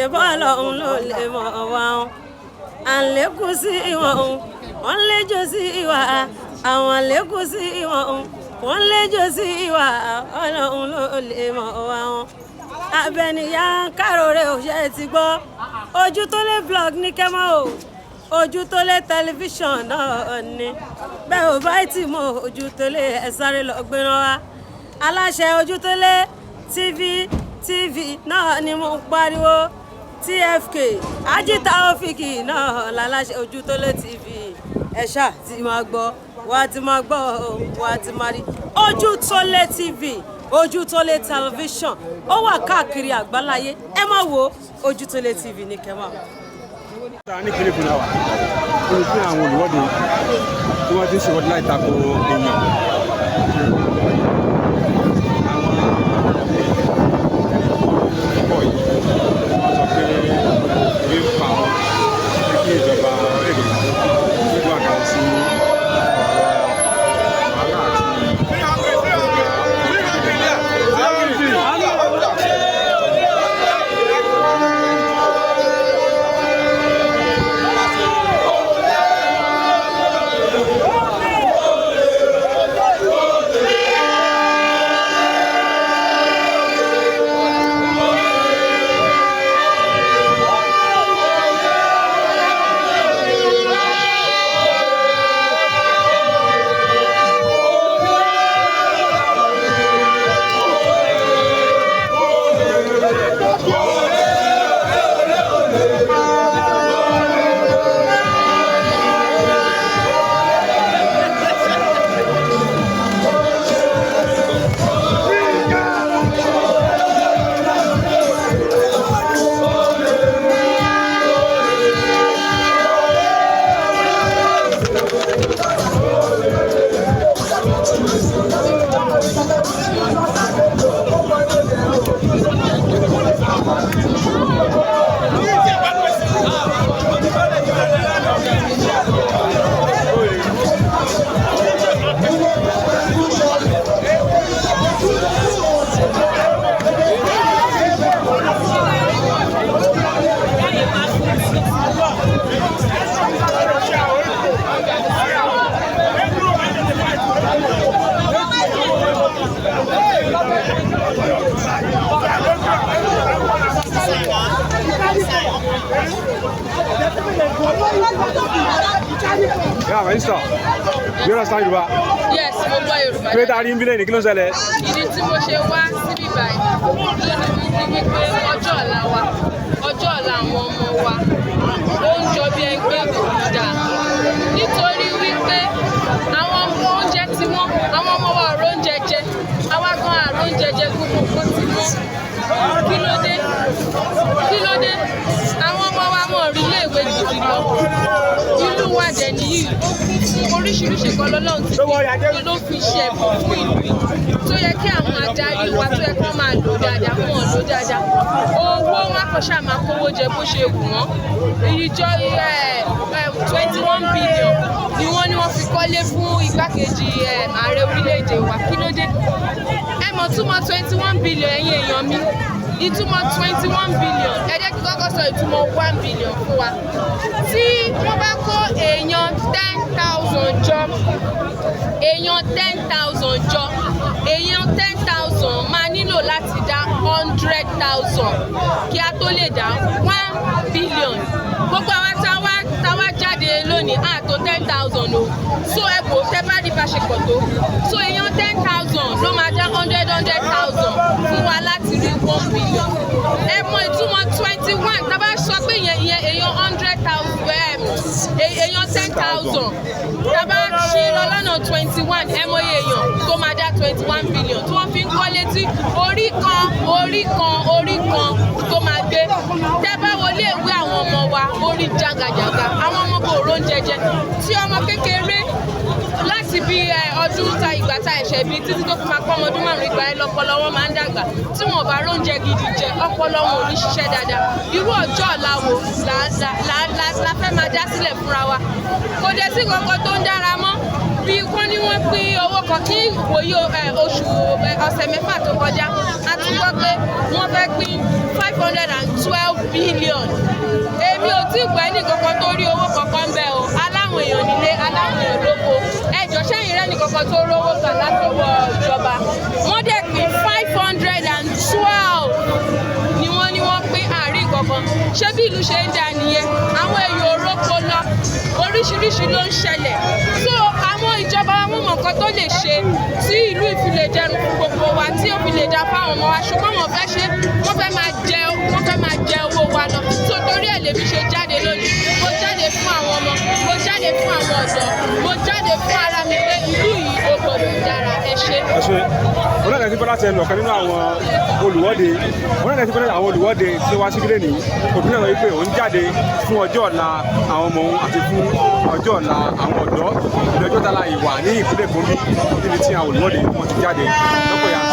ṣe bọ́ọ̀lù òun ló lè mọ̀ wá wọn à ń lékún sí ìwọ̀n òun wọ́n léjò sí ìwà àwọn lékún sí ìwọ̀n òun wọ́n léjò sí ìwà ọlọ́run ló lè mọ̀ wá wọn. Abẹnìyà Káróré òṣè ti gbọ́ ojú tó lé blog ní kẹ́mọ́ o ojú tó lé tẹlifíṣàn náà ni bẹ́ẹ̀ ò bá tì mọ́ ojú tó lé ẹ sáré lọ gbéná wá aláṣẹ ojú tó lé tv náà ni mo ń pariwo TFK Ajita Ofiki náà láláṣẹ ojú tó lé tv ẹ ṣáà ti máa gbọ́ wà á ti máa gbọ́ wà á ti máa rí ojú tó lé tv ojú tó lé tẹlifíṣàn ó wà káàkiri àgbáláyé ẹ máa wo ojú tó lé tv ní kẹ́mà. ní kílípù náà wà fún àwọn olùwọ́de tí wọ́n ti ń ṣèwọ́de láì tako èèyàn. Yeah, Maisha. You understand Yoruba? Yes, mo gbọ́ Yorùbá. Kí ló dé níbí lẹ́yìn kí ló ṣẹlẹ̀? Ìdí tí mo ṣe wá síbí báyìí lónìí ni wípé ọjọ́ ọ̀la wa, ọjọ́ ọ̀la àwọn ọmọ wa ó ń jọ bí ẹgbẹ́ ìgbòkúta. Nítorí wípé àwọn ọmọ oúnjẹ tí wọ́n, àwọn ọmọ wa ọ̀rọ̀ oúnjẹ jẹ, àwa gan àrò oúnjẹ jẹ gbogbo kó ti wọ́n. Kí ló dé? Kí ló dé? Àwọn ọmọ wa wọn ò rí iléèwé gidi lọ. Ìlú wa dẹ̀ nìyí oríṣiríṣi kan lọ́lọ́run ti ló fi ṣe ẹ̀bùn fún ìlú tó yẹ kí àwọn adarí wa tó yẹ kí wọ́n máa lò dáadáa wọn ò lò dáadáa owó wọn kò ṣáà máa kówó jẹ bó ṣe wù wọ́n ìjọ 21 billion ni wọ́n fi kọ́lé fún igbákejì ààrẹ orílẹ̀-èdè wa kí ló dé ẹ mọ̀ túmọ̀ 21 billion ẹ̀yin èèyàn mi ìtumọ̀ 21 billion ẹ jẹ́ kí kọ́kọ́ sọ ìtumọ̀ 1 billion fún wa tí wọ́n bá kó èèyàn 10,000 jọ èèyàn 10,000 jọ èèyàn 10,000 máa nílò láti dá 100,000 kí a tó lè dá 1 billion gbogbo àwọn táwa jáde lónìí àtò 10,000 o so ẹ kò tẹ́ bá rí bá ṣe pọ̀ tó so èèyàn 10,000 ló máa dá 100,000 fún wa láti rí 1 billion ẹ mọ ìtumọ̀ 21 tá a bá sọ pé ìyẹn èèyàn 100,000 èèyàn 10,000 tá a bá ṣe lọ lọ́nà 21 ẹ mọ iye èèyàn tó máa dá 21 billion tí wọ́n fi ń kọ́ létí orí kan tó máa gbé tẹ́ bá wọlé ìwé àwọn ọmọ wa orí jàgàjàgà àwọn ọmọ kò róúnjẹ jẹ tí ọmọ kékeré láti bí ọdún ta ìgbà ta ẹ̀ṣẹ̀ bí títí tó fi máa pọ́ ọmọdún márùn-ún ìgbà ẹ lọ́pọlọ wọn máa ń dàgbà tí wọn bá róúnjẹ gidi jẹ ọpọlọ wọn ò ní ṣiṣẹ́ dáadáa irú ọjọ́ ọ̀la wo la fẹ́ máa dá sílẹ̀ fúnra wa kò dé sí kankan tó ń dára mọ́ bí wọ́n ní wọ́n pín owó kan kí ìwòye oṣù ọ̀sẹ̀ mẹ́fà tó kọjá a tún gbọ́ pé wọ́n fẹ́ pín 512 billion èmi ò tí ì gbọ́ ẹnì kankan tó rí owó kankan bẹ́ẹ̀ o aláwọn èèyàn nílé aláwọn èèyàn lóko ẹjọ́ sẹ́yìn rẹ́ nìkankan tó rówó gbà látọwọ́ ìjọba wọ́n dẹ̀ pín 512 ni wọ́n pín àárín kankan ṣé bí ìlú ṣe ń dà nìyẹn àwọn èèyàn òrókò lọ oríṣiríṣi ló ń ṣẹlẹ̀ so àwọn ìjọba wọn mọ̀ nǹkan tó lè ṣe tí ìlú ìfilè dẹrùn fún gbogbo wa tí ó fi lè dá fáwọn ọmọ wa ṣùgbọ́n wọ́n fẹ́ ṣe wọ́n fẹ́ máa jẹ owó wa lọ tó torí ẹ̀ lèmi ṣe jáde lónìí mo jáde fún àwọn ọmọ mo jáde fún àwọn ọ̀dọ́ mo jáde fún ara mi pé ìlú yìí ó gbọdọ̀ dára ẹ ṣe. ẹ ṣe wọn náà ti bọ́lá ti ẹnu ọ̀kan nínú àwọn olùwọ́de wọn náà ti bọ́lá àwọn olùwọ́de tí wá síbílẹ̀ ní òbí náà wípé òun jáde fún ọjọ́ ọ̀la àwọn ọmọ òun àti fún ọjọ́ ọ̀la àwọn ọ̀dọ́ ìlú ọjọ́ tala ìwà ní ìpínlẹ̀ Kogi níbi tí àwọn olùwọ́de wọn ti jáde lọ́pọ̀ yàtọ̀.